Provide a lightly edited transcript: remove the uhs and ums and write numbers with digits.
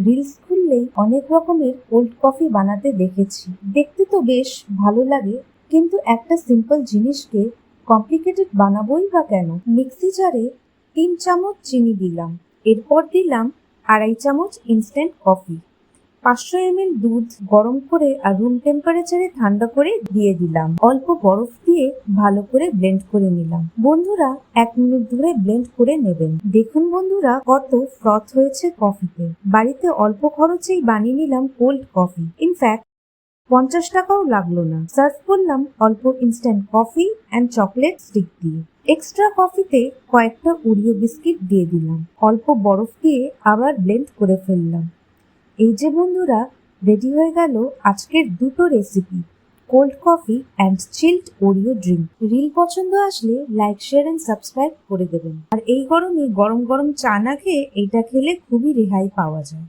Reels খুললেই অনেক রকমের কোল্ড কফি বানাতে দেখেছি। দেখতে তো বেশ ভালো লাগে, কিন্তু একটা সিম্পল জিনিসকে কমপ্লিকেটেড বানাবোই বা কেন? মিক্সি জারে 3 চামচ চিনি দিলাম, এরপর দিলাম 2.5 চামচ ইনস্ট্যান্ট কফি, 500 ml দুধ গরম করে আর রুম টেম্পারেচারে ঠান্ডা করে দিয়ে দিলাম, অল্প বরফ দিয়ে ভালো করে ব্লেন্ড করে নিলাম। বন্ধুরা 1 মিনিট ধরে ব্লেন্ড করে নেবেন। দেখুন বন্ধুরা কত ফ্রথ হয়েছে কফিতে। বাড়িতে অল্প খরচেই বানিয়ে নিলাম কোল্ড কফি। ইনফ্যাক্ট 50 টাকাও লাগলো না। সার্ভ করলাম অল্প instant coffee and chocolate stick দিয়ে। এক্সট্রা কফিতে কয়েকটা ওরিও বিস্কিট দিয়ে দিলাম, অল্প বরফ দিয়ে আবার ব্লেন্ড করে ফেললাম। এই যে বন্ধুরা, রেডি হয়ে গেল আজকের দুটো recipe, cold coffee and child Oreo drink. Reel পছন্দ আসলে লাইক, শেয়ার অ্যান্ড সাবস্ক্রাইব করে দেবেন। আর এই গরমে গরম গরম চা না খেয়ে এইটা খেলে খুবই রেহাই পাওয়া যায়।